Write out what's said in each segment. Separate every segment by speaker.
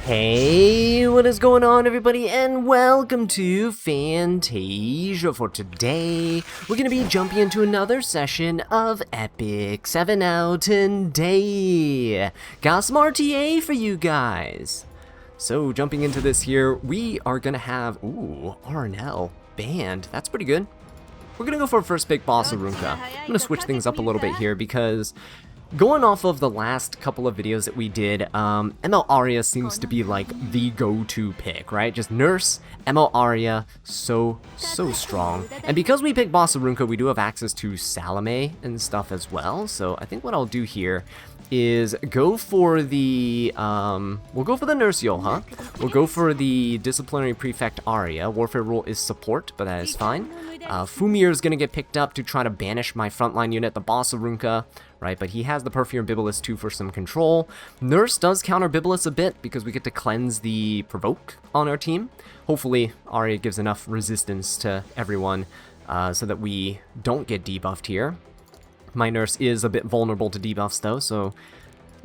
Speaker 1: Hey, what is going on everybody, and welcome to Fantasia. For today, we're going to be jumping into another session of Epic 7 out today. Got some RTA for you guys. So, jumping into this here, we are going to have, R&L banned. That's pretty good. We're going to go for our first pick, Boss Arunka. I'm going to switch things up a little bit here because going off of the last couple of videos that we did, ML Arya seems to be like the go-to pick, right? Just Nurse, ML Arya, so strong. And because we picked Boss Arunka, we do have access to Salome and stuff as well. So I think what I'll do here is go for the, we'll go for the Nurse Yoha. We'll go for the Disciplinary Prefect Arya. Warfare Rule is support, but that is fine. Fumir is going to get picked up to try to banish my frontline unit, the Boss Arunka, right? But he has the Perfume Bibulus too for some control. Nurse does counter Bibulus a bit because we get to cleanse the Provoke on our team. Hopefully, Arya gives enough resistance to everyone so that we don't get debuffed here. My Nurse is a bit vulnerable to debuffs though, so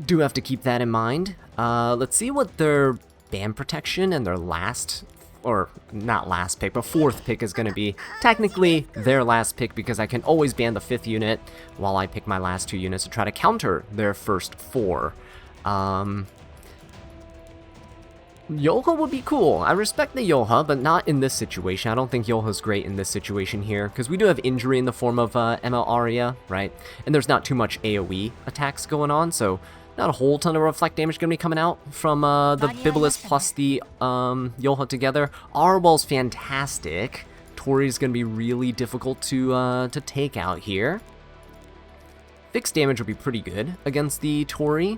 Speaker 1: do have to keep that in mind. Let's see what their ban protection and their last, or not last pick, but fourth pick is going to be. Technically their last pick because I can always ban the 5th unit while I pick my last 2 units to try to counter their first 4. Yoha would be cool. I respect the Yoha, but not in this situation. I don't think Yoha's great in this situation here, because we do have injury in the form of ML Arya, right? And there's not too much AoE attacks going on, so not a whole ton of reflect damage going to be coming out from the Bibulus plus the Yoha together. Arwell's fantastic. Tori's going to be really difficult to take out here. Fixed damage will be pretty good against the Tori.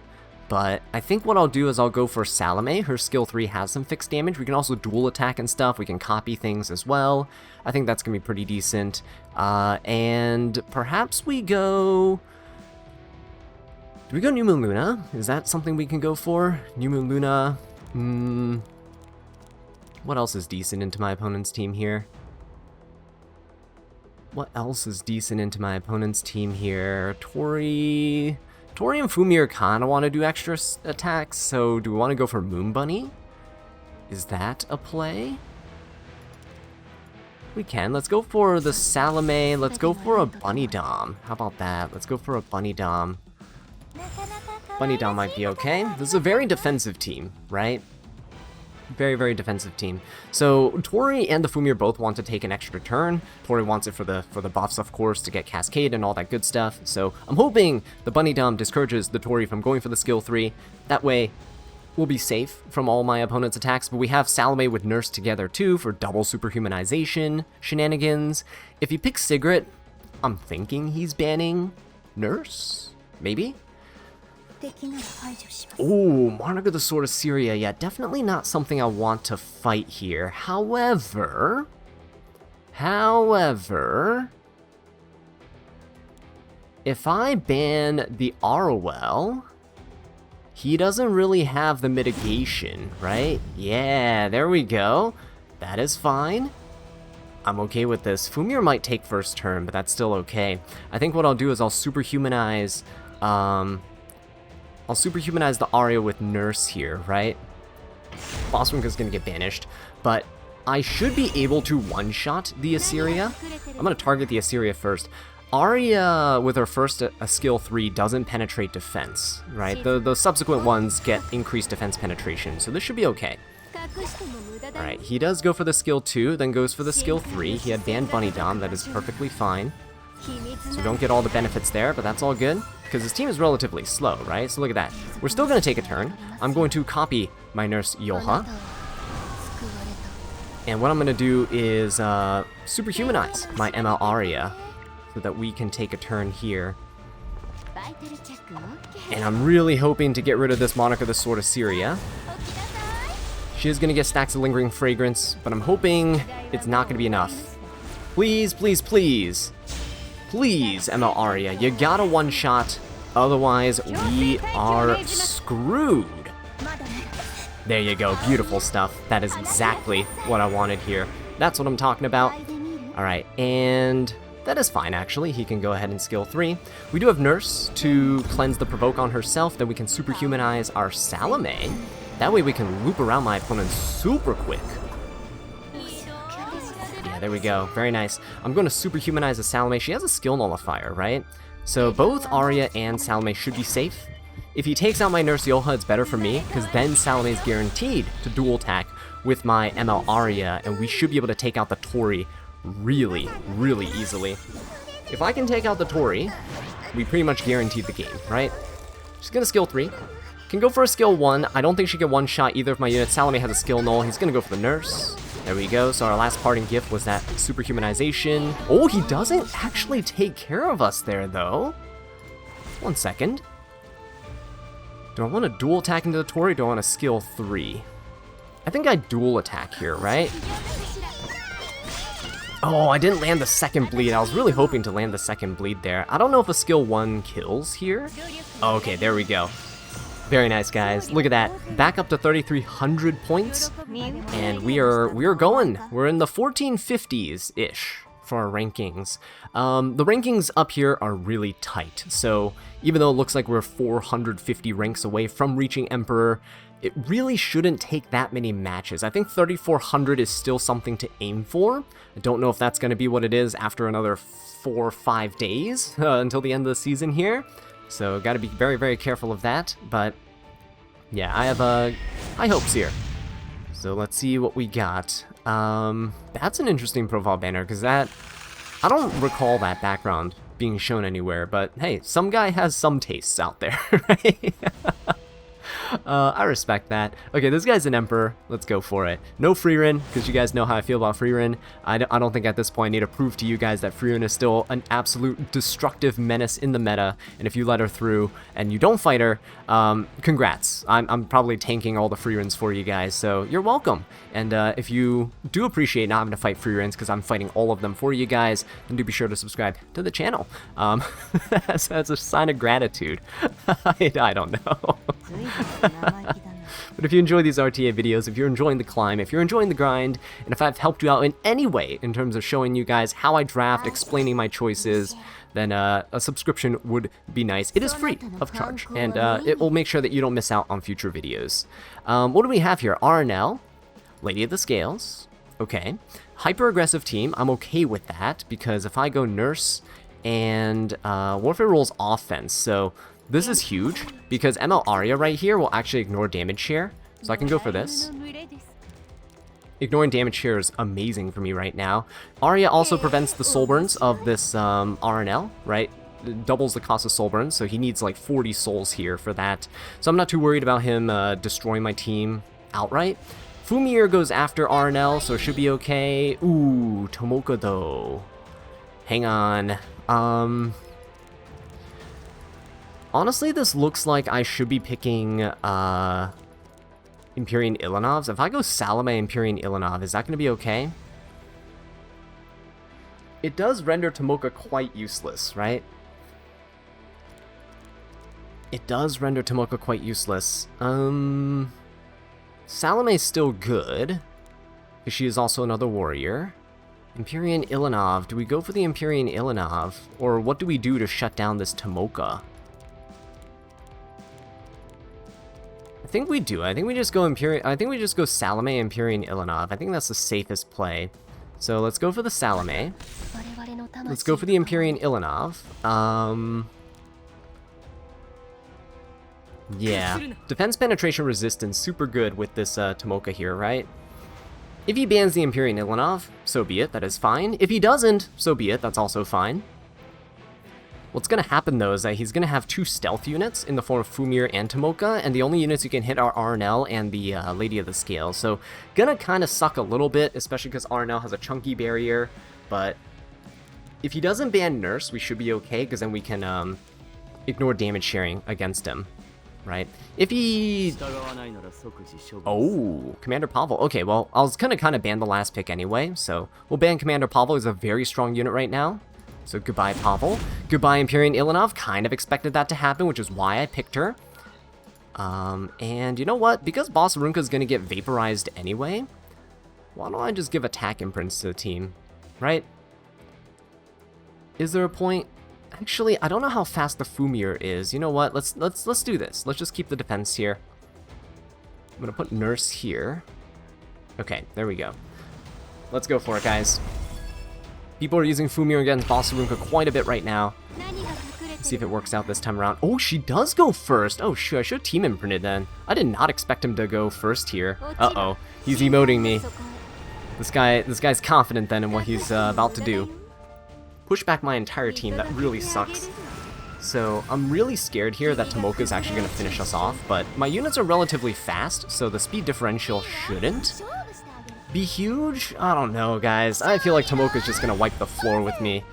Speaker 1: But I think what I'll do is I'll go for Salome. Her skill 3 has some fixed damage. We can also dual attack and stuff. We can copy things as well. I think that's going to be pretty decent. And perhaps we go... Do we go New Moon Luna? Is that something we can go for? New Moon Luna... What else is decent into my opponent's team here? What else is decent into my opponent's team here? Tori and Fumir kind of want to do extra attacks, so do we want to go for Moon Bunny? Is that a play? We can. Let's go for the Salome. Let's go for a Bunny Dom. How about that? Let's go for a Bunny Dom. Bunny Dom might be okay. This is a very defensive team, right? Very defensive team. So Tori and the Fumir both want to take an extra turn. Tori wants it for the buffs, of course, to get Cascade and all that good stuff. So I'm hoping the Bunny Dom discourages the Tori from going for the skill 3. That way we'll be safe from all my opponent's attacks. But we have Salome with Nurse together too for double superhumanization shenanigans. If he picks Sigrid, I'm thinking he's banning Nurse, maybe? Oh, Monarch of the Sword of Syria. Yeah, definitely not something I want to fight here. However, if I ban the Arwell, he doesn't really have the mitigation, right? Yeah, there we go. That is fine. I'm okay with this. Fumir might take first turn, but that's still okay. I think what I'll do is I'll superhumanize the Arya with Nurse here, right? Boss Arunka's gonna get banished, but I should be able to one-shot the Assyria. I'm gonna target the Assyria first. Arya, with her first skill 3, doesn't penetrate defense, right? The subsequent ones get increased defense penetration, so this should be okay. Alright, he does go for the skill 2, then goes for the skill 3. He had banned Bunny Dom, that is perfectly fine. So don't get all the benefits there, but that's all good, because his team is relatively slow, right? So look at that. We're still going to take a turn. I'm going to copy my Nurse Yoha. And what I'm going to do is superhumanize my ML Arya so that we can take a turn here. And I'm really hoping to get rid of this Monarch of the Sword of Syria. She is going to get stacks of Lingering Fragrance, but I'm hoping it's not going to be enough. Please, please, please. Please, ML Arya, you gotta one-shot, otherwise we are screwed. There you go, beautiful stuff. That is exactly what I wanted here. That's what I'm talking about. Alright, and that is fine, actually. He can go ahead and skill 3. We do have Nurse to cleanse the Provoke on herself. Then we can superhumanize our Salome That way we can loop around my opponent super quick. Yeah, there we go. Very nice. I'm going to superhumanize the Salome. She has a skill nullifier, right? So both Arya and Salome should be safe. If he takes out my Nurse Yoha, it's better for me, because then Salome is guaranteed to dual attack with my ML Arya, and we should be able to take out the Tori really, really easily. If I can take out the Tori, we pretty much guaranteed the game, right? She's going to skill 3. Can go for a skill 1. I don't think she can one-shot either of my units. Salome has a skill null. He's going to go for the Nurse. There we go. So our last parting gift was that superhumanization. Oh, he doesn't actually take care of us there, though. 1 second. Do I want to dual attack into the Tori, or do I want to skill 3? I think I dual attack here, right? Oh, I didn't land the second bleed. I was really hoping to land the second bleed there. I don't know if a skill 1 kills here. Oh, okay, there we go. Very nice, guys. Look at that. Back up to 3,300 points. And we are going. We're in the 1450s-ish for our rankings. The rankings up here are really tight. So even though it looks like we're 450 ranks away from reaching Emperor, it really shouldn't take that many matches. I think 3,400 is still something to aim for. I don't know if that's going to be what it is after another 4 or 5 days until the end of the season here. So got to be very, very careful of that. But yeah, I have high hopes here. So let's see what we got. That's an interesting profile banner, because I don't recall that background being shown anywhere. But hey, some guy has some tastes out there, right? I respect that. Okay, this guy's an Emperor. Let's go for it. No Freerin, because you guys know how I feel about Freerin. I don't think at this point I need to prove to you guys that Freerin is still an absolute destructive menace in the meta. And if you let her through and you don't fight her, congrats. I'm probably tanking all the Freerins for you guys, so you're welcome. And if you do appreciate not having to fight Freerins, because I'm fighting all of them for you guys, then do be sure to subscribe to the channel. That's a sign of gratitude. I don't know. But if you enjoy these RTA videos, if you're enjoying the climb, if you're enjoying the grind, and if I've helped you out in any way in terms of showing you guys how I draft, explaining my choices, then a subscription would be nice. It is free of charge, and it will make sure that you don't miss out on future videos. What do we have here? RNL, Lady of the Scales. Okay. Hyper-aggressive team. I'm okay with that, because if I go Nurse and Warfare rolls offense, so this is huge, because ML Arya right here will actually ignore damage share, so I can go for this. Ignoring damage share is amazing for me right now. Arya also prevents the soul burns of this RNL, right? It doubles the cost of soul burns, so he needs like 40 souls here for that. So I'm not too worried about him destroying my team outright. Fumir goes after RNL, so it should be okay. Ooh, Tomoka though. Hang on. Honestly, this looks like I should be picking Empyrean Ilanovs. If I go Salome Empyrean Ilanov, is that going to be okay? It does render Tomoka quite useless, right? It does render Tomoka quite useless. Salome's still good, because she is also another warrior. Empyrean Ilanov. Do we go for the Empyrean Ilanov? Or what do we do to shut down this Tomoka? I think we do. I think we just go Salome Empyrean Ilanov. I think that's the safest play. So let's go for the Salome. Let's go for the Empyrean Ilanov. Yeah. Defense penetration resistance, super good with this Tomoka here, right? If he bans the Empyrean Ilanov, so be it, that is fine. If he doesn't, so be it, that's also fine. What's going to happen, though, is that he's going to have 2 stealth units in the form of Fumir and Tomoka, and the only units you can hit are RNL and the Lady of the Scales. So, gonna kind of suck a little bit, especially because RNL has a chunky barrier, but if he doesn't ban Nurse, we should be okay, because then we can ignore damage sharing against him, right? If he... Oh, Commander Pavel. Okay, well, I was gonna kind of ban the last pick anyway, so we'll ban Commander Pavel. He's a very strong unit right now. So goodbye, Pavel. Goodbye, Empyrean Ilanov. Kind of expected that to happen, which is why I picked her. And you know what? Because Boss Arunka is going to get vaporized anyway, why don't I just give attack imprints to the team, right? Is there a point? Actually, I don't know how fast the Fumir is. You know what? Let's do this. Let's just keep the defense here. gonna put Nurse here. Okay, there we go. Let's go for it, guys. People are using Fumio against Basarunka quite a bit right now. See if it works out this time around. Oh, she does go first. Oh, shoot, I should have team imprinted then. I did not expect him to go first here. Uh-oh, he's emoting me. This guy's confident then in what he's about to do. Push back my entire team, that really sucks. So I'm really scared here that Tomoka's actually going to finish us off, but my units are relatively fast, so the speed differential shouldn't be huge. I don't know, guys. I feel like Tomoka's just going to wipe the floor with me.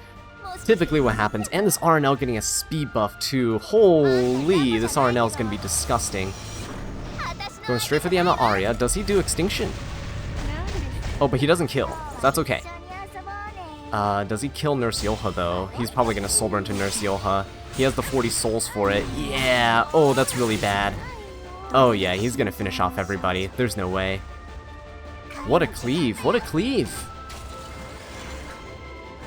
Speaker 1: Typically what happens, and this RNL getting a speed buff too. Holy, this RNL is going to be disgusting. Going straight for the ML Arya. Does he do Extinction? Oh, but he doesn't kill. That's okay. Does he kill Nurse Yoha, though? He's probably going to soul burn to Nurse Yoha. He has the 40 souls for it. Yeah. Oh, that's really bad. Oh, yeah. He's going to finish off everybody. There's no way. What a cleave. What a cleave.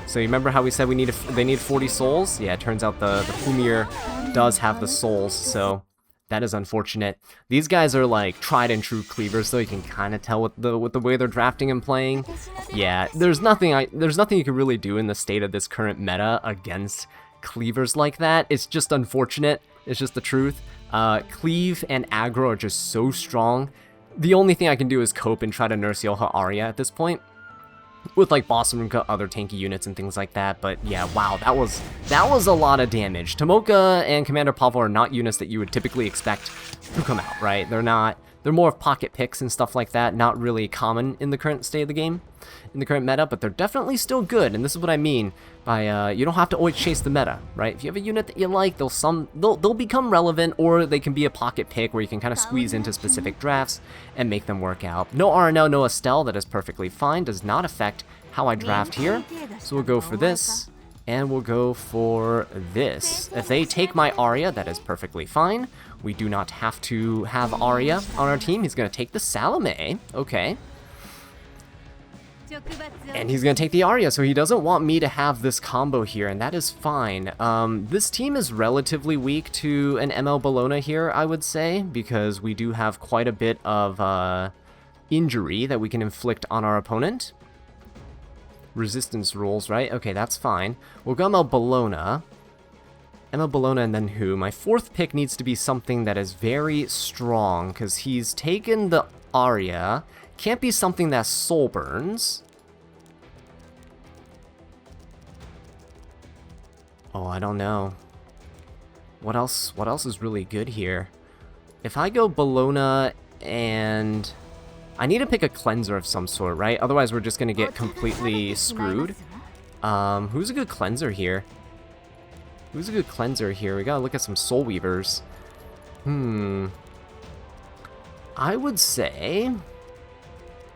Speaker 1: So you remember how we said they need 40 souls? Yeah, it turns out the Fumir does have the souls, so that is unfortunate. These guys are like tried and true cleavers, so you can kind of tell with the way they're drafting and playing. Yeah, there's nothing you can really do in the state of this current meta against cleavers like that. It's just unfortunate. It's just the truth. Cleave and aggro are just so strong. The only thing I can do is cope and try to nurse Yoha Arya at this point, with like Basarunka, other tanky units and things like that. But yeah, wow, that was a lot of damage. Tomoka and Commander Pavo are not units that you would typically expect to come out, right? They're more of pocket picks and stuff like that, not really common in the current state of the game, in the current meta, but they're definitely still good, and this is what I mean by you don't have to always chase the meta, right? If you have a unit that you like, they'll become relevant, or they can be a pocket pick where you can kind of squeeze into specific drafts and make them work out. No RNL, no Estelle, that is perfectly fine, does not affect how I draft here, so we'll go for this, and we'll go for this. If they take my Arya, that is perfectly fine. We do not have to have Arya on our team. He's going to take the Salome. Okay. And he's going to take the Arya, so he doesn't want me to have this combo here, and that is fine. This team is relatively weak to an ML Bologna here, I would say, because we do have quite a bit of injury that we can inflict on our opponent. Resistance rules, right? Okay, that's fine. We'll go ML Bologna. ML Bologna and then who? My fourth pick needs to be something that is very strong, because he's taken the Arya. Can't be something that soul burns. Oh, I don't know. What else is really good here? If I go Bologna and... I need to pick a cleanser of some sort, right? Otherwise we're just going to get completely screwed. Who's a good cleanser here? Who's a good cleanser here? We gotta look at some Soul Weavers. I would say...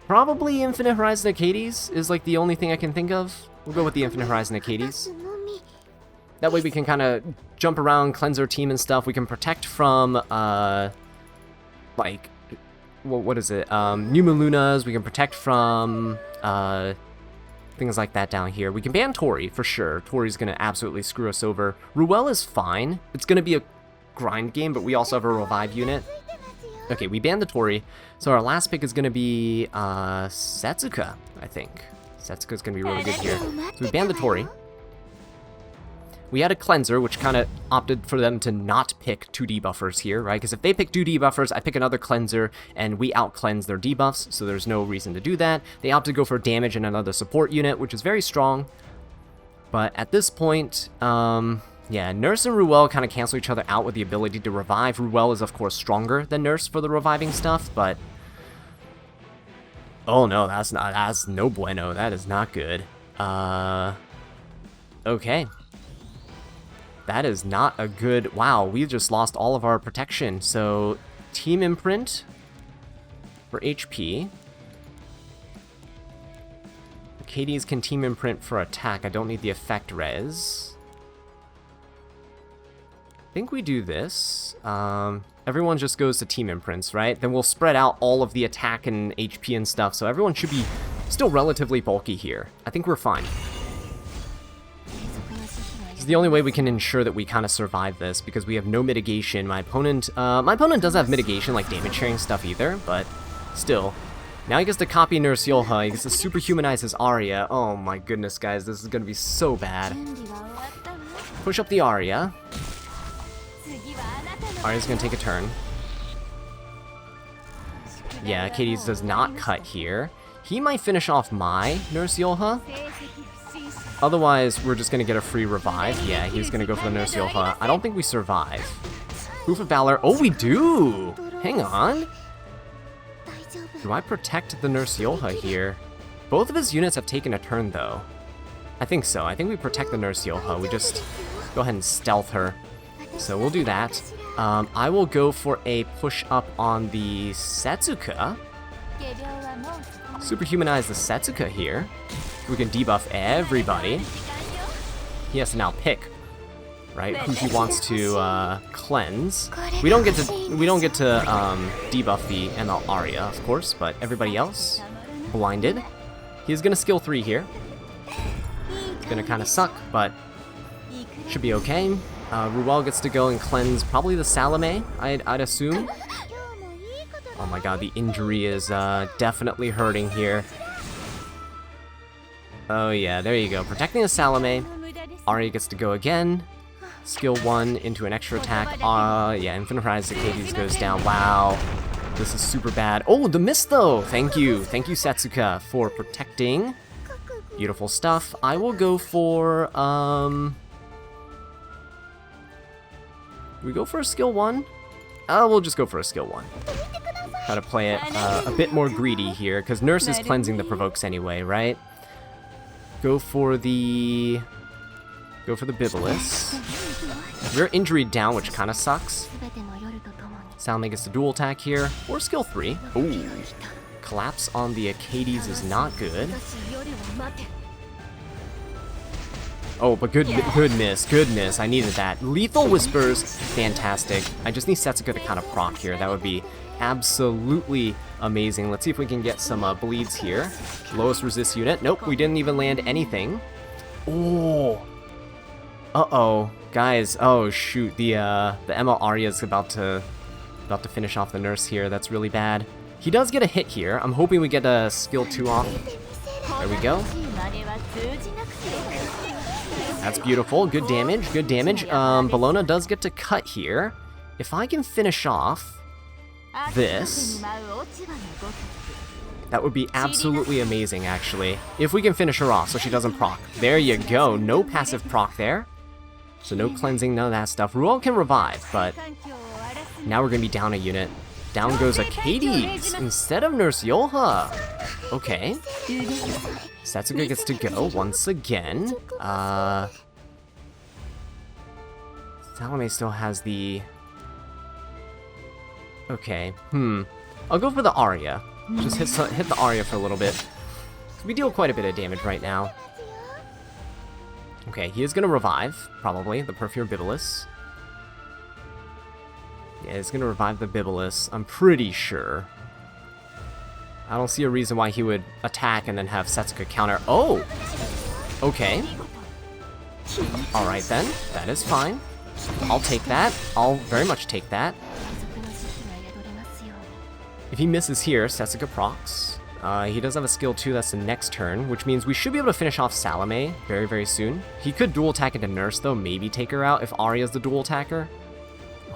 Speaker 1: probably Infinite Horizon Acades is like the only thing I can think of. We'll go with the Infinite Horizon Acades. That way we can kind of jump around, cleanse our team and stuff. We can protect from, like... what is it? New Moon Lunas. We can protect from, things like that down here. We can ban Tori, for sure. Tori's going to absolutely screw us over. Ruel is fine. It's going to be a grind game, but we also have a revive unit. Okay, we banned the Tori. So our last pick is going to be Setsuka, I think. Setsuka's going to be really good here. So we banned the Tori. We had a cleanser, which kind of opted for them to not pick 2 debuffers here, right? Because if they pick 2 debuffers, I pick another cleanser, and we out-cleanse their debuffs, so there's no reason to do that. They opted to go for damage and another support unit, which is very strong. But at this point, yeah, Nurse and Ruel kind of cancel each other out with the ability to revive. Ruel is, of course, stronger than Nurse for the reviving stuff, but... oh, no, that's no bueno. That is not good. Okay. That is not a good... wow, we just lost all of our protection. So, Team Imprint for HP. Acades can Team Imprint for attack. I don't need the effect res. I think we do this. Everyone just goes to Team Imprints, right? Then we'll spread out all of the attack and HP and stuff, so everyone should be still relatively bulky here. I think we're fine. the only way we can ensure that we kind of survive this, because we have no mitigation. My opponent doesn't have mitigation, like damage sharing stuff either, but still. Now he gets to copy Nurse Yolha, he gets to superhumanize his Arya. Oh my goodness, guys, this is gonna be so bad. Push up the Arya. Arya's gonna take a turn. Yeah, Katie's does not cut here. He might finish off my Nurse Yolha. Otherwise, we're just gonna get a free revive. Yeah, he's gonna go for the Nurse Yolha. I don't think we survive. Proof of Valor. Oh, we do! Hang on. Do I protect the Nurse Yolha here? Both of his units have taken a turn, though. I think so. I think we protect the Nurse Yolha. We just go ahead and stealth her. So we'll do that. I will go for a push up on the Setsuka. Superhumanize the Setsuka here. We can debuff everybody. He has to now pick, right, who he wants to cleanse. We don't get to debuff the ML Arya, of course, but everybody else blinded. He's gonna skill 3 here. It's gonna kind of suck, but should be okay. Ruel gets to go and cleanse probably the Salome, I'd assume. Oh my god, the injury is definitely hurting here. Oh yeah, there you go. Protecting the Salome. Arya gets to go again. Skill 1 into an extra attack. Yeah, Infinite Rise to Hades goes down. Wow. This is super bad. Oh, the miss though! Thank you. Thank you, Setsuka, for protecting. Beautiful stuff. I will go for, we go for a skill 1? We'll just go for a skill 1. Try to play it a bit more greedy here, because Nurse is cleansing the provokes anyway, right? Go for the Bibulus. We're injury down, which kind of sucks. Salome gets the dual attack here, or skill 3. Ooh. Collapse on the Acades is not good. Oh, but good miss. I needed that. Lethal Whispers, fantastic. I just need Setsuka to kind of proc here. That would be absolutely amazing. Let's see if we can get some bleeds here. Lowest resist unit. Nope, we didn't even land anything. Oh. Uh-oh. Guys, oh shoot. The ML Arya is about to finish off the Nurse here. That's really bad. He does get a hit here. I'm hoping we get a skill 2 off. There we go. That's beautiful. Good damage. Good damage. Bologna does get to cut here. If I can finish off this, that would be absolutely amazing, actually. If we can finish her off so she doesn't proc. There you go. No passive proc there. So no cleansing, none of that stuff. Ruel can revive, but now we're going to be down a unit. Down goes Acades instead of Nurse Yolha. Okay. Setsuka gets to go once again. Salome still has the... Okay, I'll go for the Arya. Just hit the Arya for a little bit. We deal quite a bit of damage right now. Okay, he is going to revive, probably, the Perfume Bibulus. Yeah, he's going to revive the Bibulus, I'm pretty sure. I don't see a reason why he would attack and then have Setsuka counter. Oh! Okay. Alright then, that is fine. I'll take that. I'll very much take that. If he misses here, Setsuka procs. He does have a skill 2, that's the next turn, which means we should be able to finish off Salome very, very soon. He could dual attack into Nurse, though, maybe take her out if Arya's the dual attacker.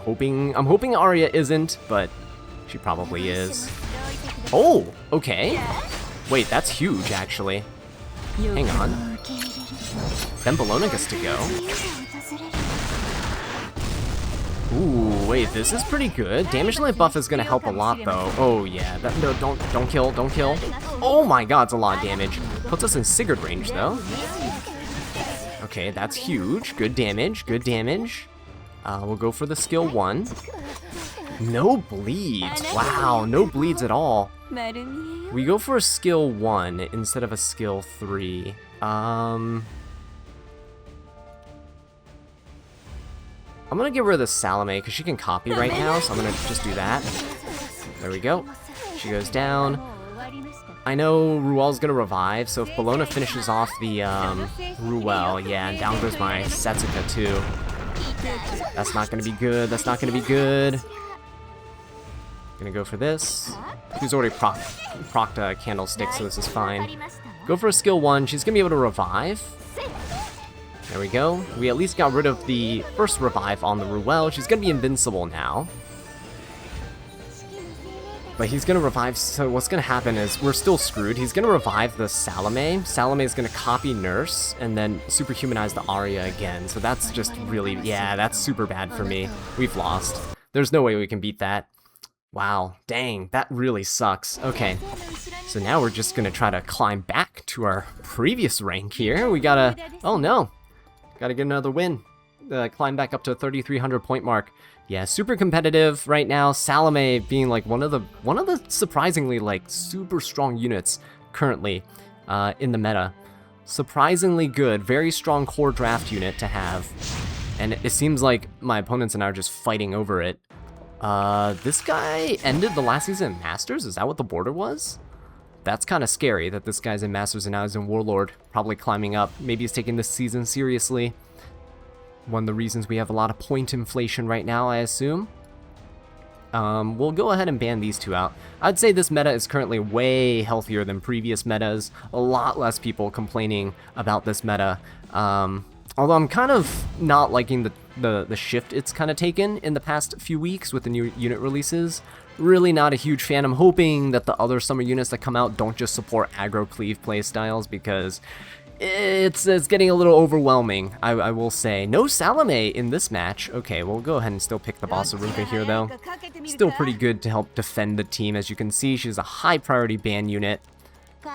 Speaker 1: I'm hoping Arya isn't, but she probably is. Oh, okay. Wait, that's huge, actually. Hang on. Then Bologna gets to go. Ooh, wait, this is pretty good. Damage limit buff is gonna help a lot, though. Oh yeah, no, don't kill. Oh my god, it's a lot of damage. Puts us in Sigurd range, though. Okay, that's huge. Good damage. We'll go for the skill 1. No bleeds. Wow, no bleeds at all. We go for a skill 1 instead of a skill 3. I'm gonna get rid of the Salome because she can copy right now, so I'm gonna just do that. There we go. She goes down. I know Ruel's gonna revive, so if Bellona finishes off the Ruel, yeah, and down goes my Setsuka too. That's not gonna be good, that's not gonna be good. Gonna go for this. She's already procced a candlestick, so this is fine. Go for a skill 1, she's gonna be able to revive. There we go. We at least got rid of the first revive on the Ruel. She's gonna be invincible now. But he's gonna revive, so what's gonna happen is we're still screwed. He's gonna revive the Salome. Salome is gonna copy Nurse and then superhumanize the Arya again. So that's just really, yeah, that's super bad for me. We've lost. There's no way we can beat that. Wow, dang, that really sucks. Okay, so now we're just gonna try to climb back to our previous rank here. We gotta, oh no, gotta get another win. Climb back up to a 3,300 point mark. Yeah, super competitive right now. Salome being like one of the surprisingly like super strong units currently in the meta. Surprisingly good, very strong core draft unit to have. And it seems like my opponents and I are just fighting over it. This guy ended the last season in Masters? Is that what the border was? That's kind of scary that this guy's in Masters and now he's in Warlord, probably climbing up. Maybe he's taking this season seriously. One of the reasons we have a lot of point inflation right now, I assume. We'll go ahead and ban these two out. I'd say this meta is currently way healthier than previous metas. A lot less people complaining about this meta. Although I'm kind of not liking the shift it's kind of taken in the past few weeks with the new unit releases. Really not a huge fan. I'm hoping that the other summer units that come out don't just support aggro cleave playstyles because it's getting a little overwhelming, I will say. No Salome in this match. Okay, we'll go ahead and still pick the Boss Aruka here, though. Still pretty good to help defend the team. As you can see, she's a high priority ban unit.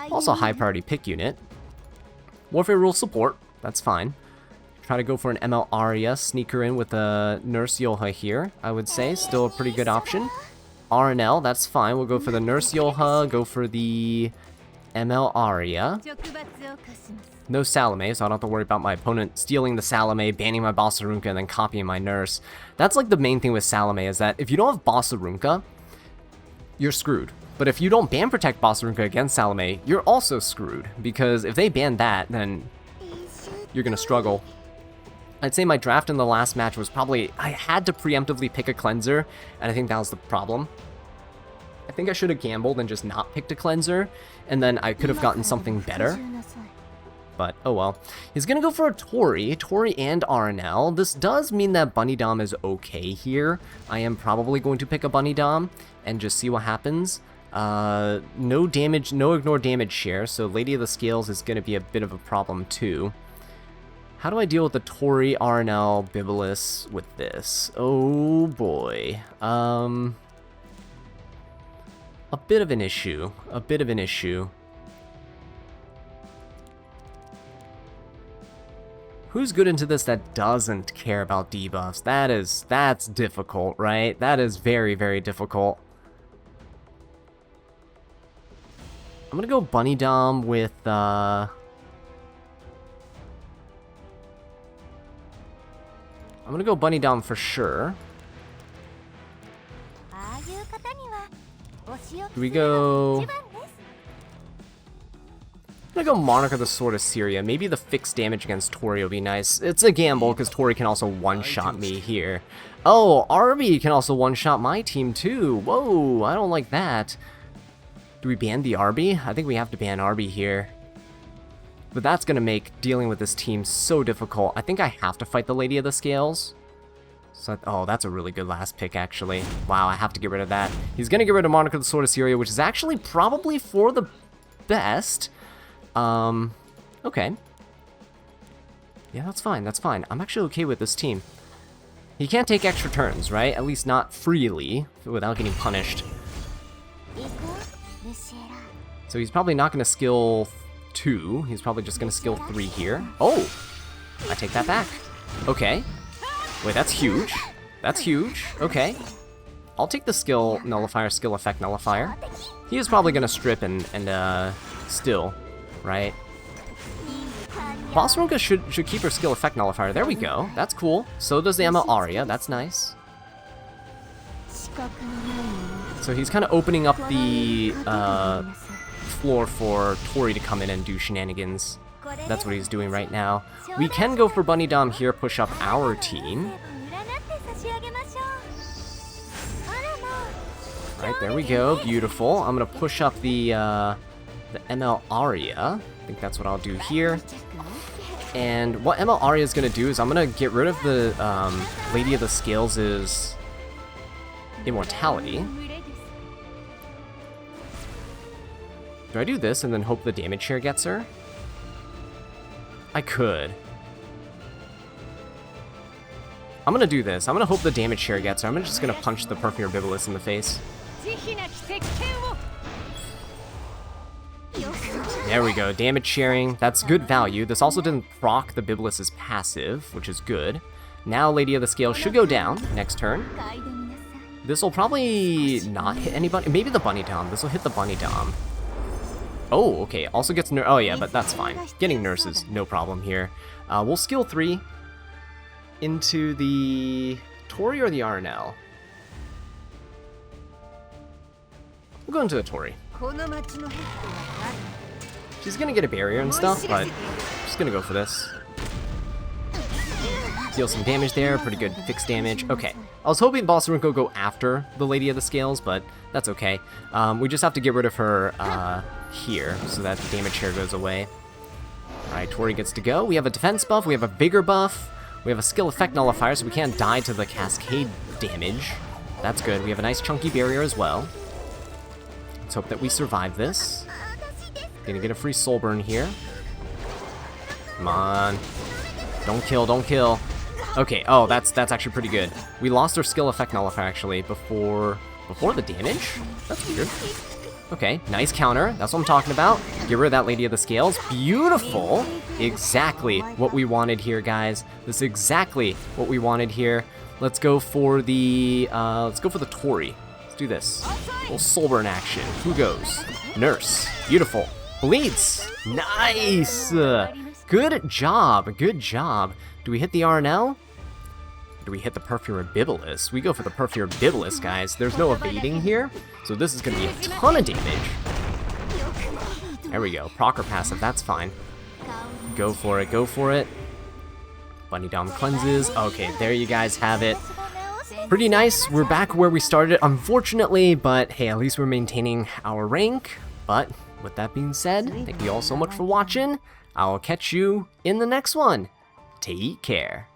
Speaker 1: Also a high priority pick unit. Warfare rule support. That's fine. Try to go for an ML Arya. Sneak her in with a Nurse Yoha here, I would say. Still a pretty good option. RNL, that's fine. We'll go for the Nurse Yoha. Go for the ML Arya. No Salome, so I don't have to worry about my opponent stealing the Salome, banning my Boss Arunka, and then copying my Nurse. That's like the main thing with Salome, is that if you don't have Boss Arunka, you're screwed. But if you don't ban protect Boss Arunka against Salome, you're also screwed. Because if they ban that, then you're gonna struggle. I'd say my draft in the last match was probably, I had to preemptively pick a cleanser, and I think that was the problem. I think I should have gambled and just not picked a cleanser, and then I could have gotten something better. But, oh well. He's gonna go for a Tori and RNL. This does mean that Bunny Dom is okay here. I am probably going to pick a Bunny Dom and just see what happens. No damage, no ignore damage share, so Lady of the Scales is gonna be a bit of a problem too. How do I deal with the Tori, RNL, Bibulus with this? Oh boy. A bit of an issue. A bit of an issue. Who's good into this that doesn't care about debuffs? That's difficult, right? That is very, very difficult. I'm gonna go Bunny Dom with, I'm gonna go Bunny Dom for sure. Do we go... I'm gonna go Monarch of the Sword of Syria. Maybe the fixed damage against Tori will be nice. It's a gamble, because Tori can also one-shot me here. Oh, Arby can also one-shot my team too. Whoa, I don't like that. Do we ban the Arby? I think we have to ban Arby here. But that's gonna make dealing with this team so difficult. I think I have to fight the Lady of the Scales. So, oh, that's a really good last pick, actually. Wow, I have to get rid of that. He's gonna get rid of Monarch of the Sword of Syria, which is actually probably for the best. Okay. Yeah, that's fine, that's fine. I'm actually okay with this team. He can't take extra turns, right? At least not freely, without getting punished. So he's probably not gonna skill 2. He's probably just gonna skill 3 here. Oh! I take that back. Okay. Wait, that's huge. That's huge. Okay. I'll take the skill nullifier, skill effect nullifier. He is probably gonna strip and still, right? Boss Runka should keep her skill effect nullifier. There we go. That's cool. So does the ML Arya. That's nice. So he's kind of opening up the floor for Tori to come in and do shenanigans. That's what he's doing right now. We can go for Bunny Dom here, push up our team. Right, there we go. Beautiful. I'm gonna push up the ML Aria. I think that's what I'll do here. And what ML Aria is gonna do is I'm gonna get rid of the Lady of the Scales' immortality. Do I do this and then hope the damage share gets her? I could. I'm gonna do this. I'm gonna hope the damage share gets her. I'm just gonna punch the Perfumer Bibulus in the face. There we go, damage sharing. That's good value. This also didn't proc the Bibulus' passive, which is good. Now Lady of the Scale should go down next turn. This will probably not hit anybody. Maybe the Bunny Dom. This will hit the Bunny Dom. Oh, okay. Also gets nurse. Oh yeah, but that's fine. Getting nurses, no problem here. We'll skill 3 into the Tori or the RNL. We'll go into the Tori. She's gonna get a barrier and stuff, but just gonna go for this. Deal some damage there, pretty good fixed damage. Okay, I was hoping Boss wouldn't go after the Lady of the Scales, but that's okay. We just have to get rid of her here, so that the damage share goes away. Alright, Tori gets to go. We have a defense buff, we have a vigor buff, we have a skill effect nullifier, so we can't die to the cascade damage. That's good. We have a nice chunky barrier as well. Let's hope that we survive this. Gonna get a free soul burn here. Come on. Don't kill, don't kill. Okay, oh, that's actually pretty good. We lost our skill effect nullifier, actually, before the damage? That's weird. Okay, nice counter. That's what I'm talking about. Get rid of that Lady of the Scales. Beautiful. Exactly what we wanted here, guys. This is exactly what we wanted here. Let's go for the Tori. Let's do this. A little soul burn action. Who goes? Nurse. Beautiful. Bleeds. Nice. Good job. Good job. Do we hit the RNL? Do we hit the Perfumer Bibulus? We go for the Perfumer Bibulus, guys. There's no evading here, so this is going to be a ton of damage. There we go. Proc or passive, that's fine. Go for it, go for it. Bunny Dom cleanses. Okay, there you guys have it. Pretty nice. We're back where we started, unfortunately, but hey, at least we're maintaining our rank. But with that being said, thank you all so much for watching. I'll catch you in the next one. Take care.